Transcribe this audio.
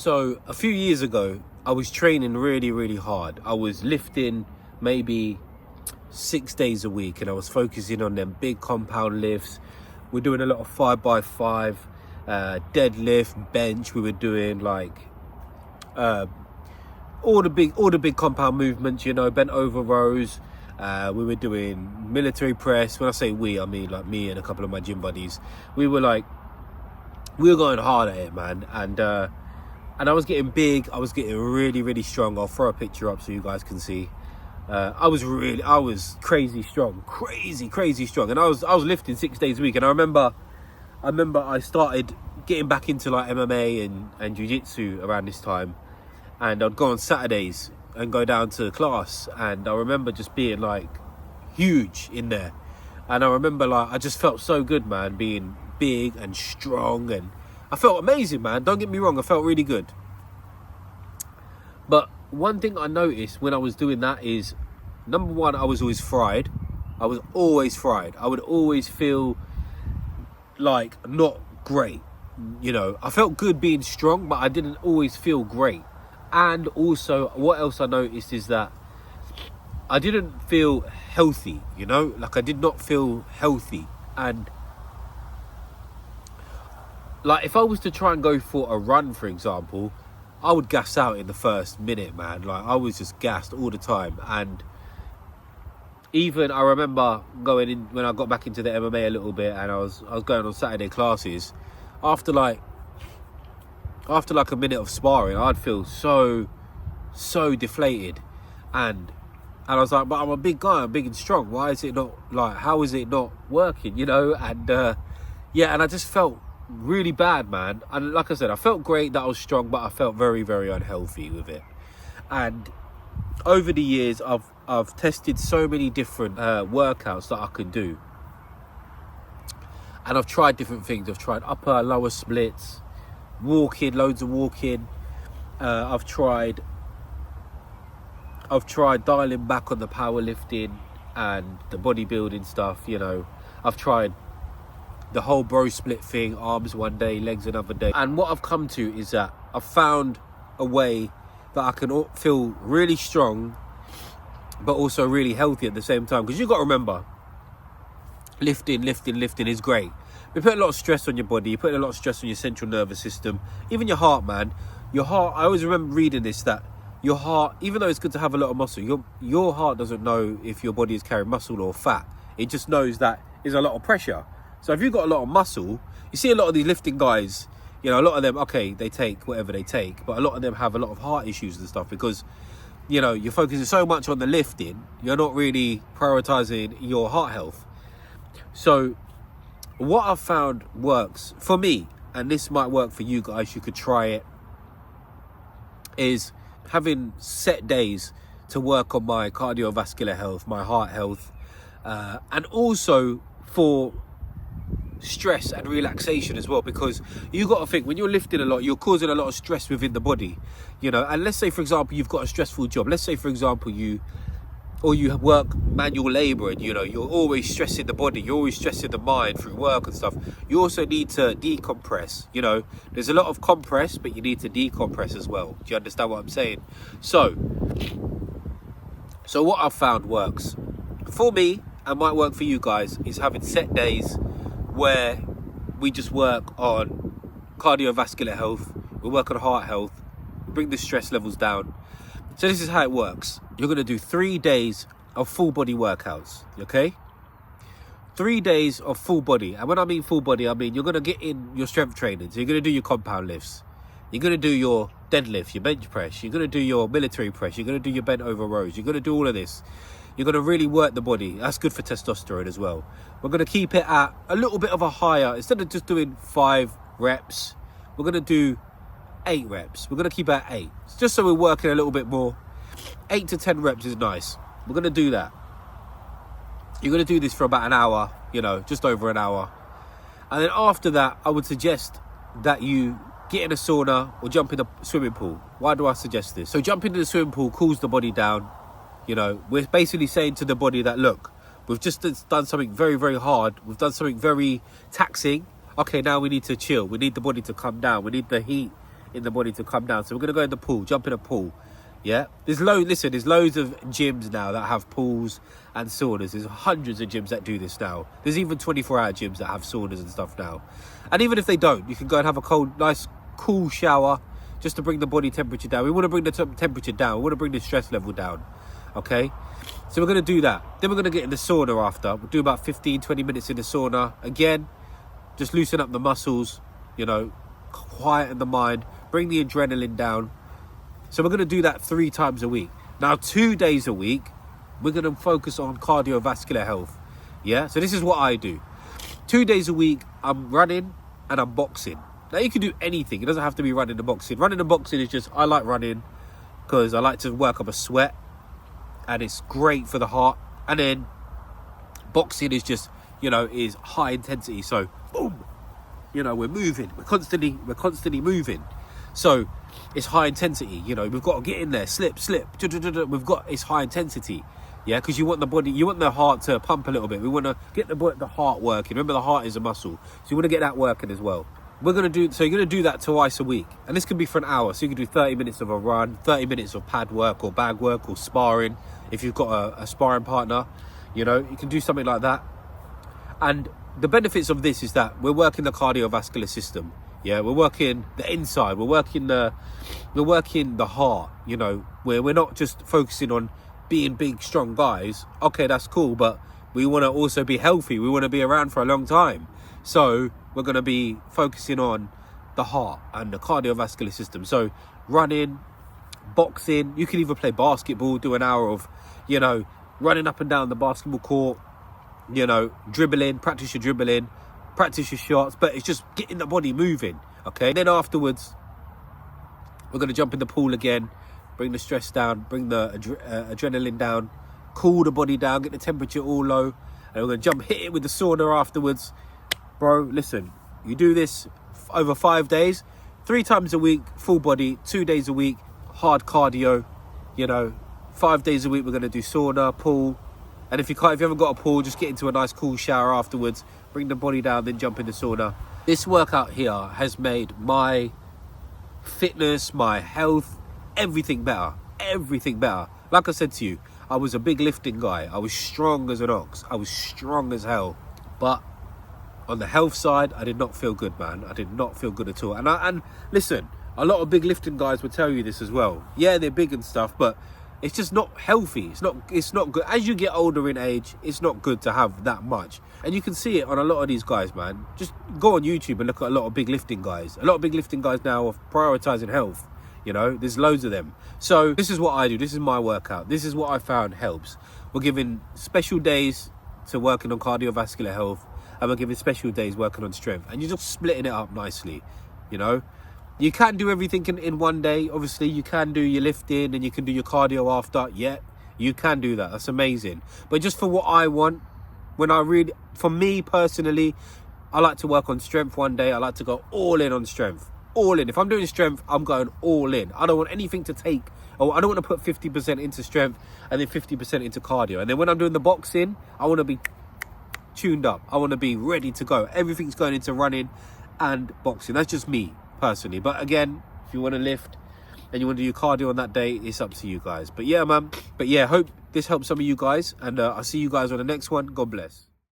So a few years ago, I was training really, really hard. I was lifting maybe 6 days a week, and I was focusing on them big compound lifts. We're doing a lot of 5x5, deadlift, bench. We were doing like all the big compound movements, you know, bent over rows. We were doing military press. When I say we, I mean like me and a couple of my gym buddies. We were going hard at it, man. And I was getting big. I was getting really, really strong. I'll throw a picture up so you guys can see. I was crazy strong, crazy strong. And I was lifting 6 days a week. And I remember I started getting back into like MMA and jiu-jitsu around this time. And I'd go on Saturdays and go down to class. And I remember just being like huge in there. And I remember like, I just felt so good, man, being big and strong. And I felt amazing, man. Don't get me wrong. I felt really good. But one thing I noticed when I was doing that is, number one, I was always fried. I was always fried. I would always feel like not great. You know, I felt good being strong, but I didn't always feel great. And also, what else I noticed is that I didn't feel healthy, you know? Like, I did not feel healthy. And like, if I was to try and go for a run, for example, I would gas out in the first minute, man. Like, I was just gassed all the time. And even I remember going in when I got back into the MMA a little bit, and I was going on Saturday classes. After like a minute of sparring, I'd feel so deflated, and I was like, but I'm a big guy, I'm big and strong. Why is it not, like, how is it not working, you know? And yeah, and I just felt really bad, man. And like I said, I felt great that I was strong, but I felt very, very unhealthy with it. And over the years, I've tested so many different workouts that I could do, and I've tried different things. I've tried upper, lower splits, walking, loads of walking. I've tried dialing back on the powerlifting and the bodybuilding stuff, you know. I've tried the whole bro split thing, arms one day, legs another day. And what I've come to is that I've found a way that I can feel really strong, but also really healthy at the same time. Because you've got to remember, lifting is great. You put a lot of stress on your body, you put a lot of stress on your central nervous system, even your heart, man. Your heart, I always remember reading this, that your heart, even though it's good to have a lot of muscle, your heart doesn't know if your body is carrying muscle or fat. It just knows that there's a lot of pressure. So if you've got a lot of muscle, you see a lot of these lifting guys, you know, a lot of them, okay, they take whatever they take, but a lot of them have a lot of heart issues and stuff because, you know, you're focusing so much on the lifting, you're not really prioritizing your heart health. So what I've found works for me, and this might work for you guys, you could try it, is having set days to work on my cardiovascular health, my heart health, and also for stress and relaxation as well, because you got to think, when you're lifting a lot, you're causing a lot of stress within the body, you know. And let's say, for example, you've got a stressful job. Let's say, for example, you work manual labor, and you know, you're always stressing the body, you're always stressing the mind through work and stuff. You also need to decompress, you know. There's a lot of compress, but you need to decompress as well. Do you understand what I'm saying? So what I've found works for me and might work for you guys is having set days where we just work on cardiovascular health, we work on heart health, we bring the stress levels down. So this is how it works. You're going to do 3 days of full body workouts, okay? 3 days of full body. And when I mean full body, I mean you're going to get in your strength training. So you're going to do your compound lifts. You're going to do your deadlift, your bench press. You're going to do your military press. You're going to do your bent over rows. You're going to do all of this. You're going to really work the body. That's good for testosterone as well. We're going to keep it at a little bit of a higher, instead of just doing 5 reps, we're going to do 8 reps. We're going to keep it at 8. Just so we're working a little bit more. 8 to 10 reps is nice. We're going to do that. You're going to do this for about an hour, you know, just over an hour. And then after that, I would suggest that you get in a sauna or jump in a swimming pool. Why do I suggest this? So jump into the swimming pool cools the body down. You know, we're basically saying to the body that, look, we've just done something very, very hard. We've done something very taxing. Okay, now we need to chill. We need the body to come down. We need the heat in the body to come down. So we're gonna go in the pool, jump in a pool. Yeah, there's loads of gyms now that have pools and saunas. There's hundreds of gyms that do this now. There's even 24-hour gyms that have saunas and stuff now. And even if they don't, you can go and have a nice cool shower just to bring the body temperature down. We want to bring the temperature down. We want to bring the stress level down. Okay, so we're going to do that. Then we're going to get in the sauna after. We'll do about 15-20 minutes in the sauna. Again, just loosen up the muscles, you know, quieten the mind, bring the adrenaline down. So we're going to do that 3 times a week. Now, 2 days a week, we're going to focus on cardiovascular health. Yeah, so this is what I do. 2 days a week, I'm running and I'm boxing. Now, you can do anything. It doesn't have to be running and boxing. Running and boxing is just, I like running because I like to work up a sweat and it's great for the heart. And then boxing is just, you know, is high intensity. So, boom, you know, we're moving. We're constantly moving. So it's high intensity, you know, we've got to get in there, slip, it's high intensity, yeah, because you want the heart to pump a little bit. We want to get the heart working. Remember, the heart is a muscle, so you want to get that working as well. You're going to do that twice a week, and this can be for an hour. So you can do 30 minutes of a run, 30 minutes of pad work or bag work or sparring. If you've got a sparring partner, you know, you can do something like that. And the benefits of this is that we're working the cardiovascular system. Yeah, we're working the inside, we're working the heart, you know, where we're not just focusing on being big, strong guys. Okay, that's cool, but we want to also be healthy. We want to be around for a long time. So we're going to be focusing on the heart and the cardiovascular system. So running, boxing, you can even play basketball, do an hour of, you know, running up and down the basketball court, you know, dribbling, practice your dribbling, practice your shots, but it's just getting the body moving, okay? Then afterwards, we're going to jump in the pool again, bring the stress down, bring the adrenaline down, cool the body down, get the temperature all low, and we're going to hit it with the sauna afterwards. Bro, listen, you do this over 5 days, 3 times a week, full body, 2 days a week, hard cardio, you know, 5 days a week we're going to do sauna, pool. And if you haven't got a pool, just get into a nice cool shower afterwards, bring the body down, then jump in the sauna. This workout here has made my fitness, my health, everything better. Everything better. Like I said to you, I was a big lifting guy. I was strong as an ox. I was strong as hell. But on the health side, I did not feel good, man. I did not feel good at all. And listen, a lot of big lifting guys will tell you this as well. Yeah, they're big and stuff, but it's just not healthy. It's not good. As you get older in age, it's not good to have that much. And you can see it on a lot of these guys, man. Just go on YouTube and look at a lot of big lifting guys. A lot of big lifting guys now are prioritizing health. You know, there's loads of them. So this is what I do. This is my workout. This is what I found helps. We're giving special days to working on cardiovascular health, and we're giving special days working on strength. And you're just splitting it up nicely, you know. You can do everything in one day. Obviously, you can do your lifting and you can do your cardio after. Yeah, you can do that. That's amazing. But just for what I want, for me personally, I like to work on strength one day. I like to go all in on strength. All in. If I'm doing strength, I'm going all in. I don't want anything to take, or I don't want to put 50% into strength and then 50% into cardio. And then when I'm doing the boxing, I want to be tuned up. I want to be ready to go. Everything's going into running and boxing. That's just me personally. But again, if you want to lift and you want to do cardio on that day, it's up to you guys. But yeah, man. But yeah, hope this helps some of you guys. And I'll see you guys on the next one. God bless.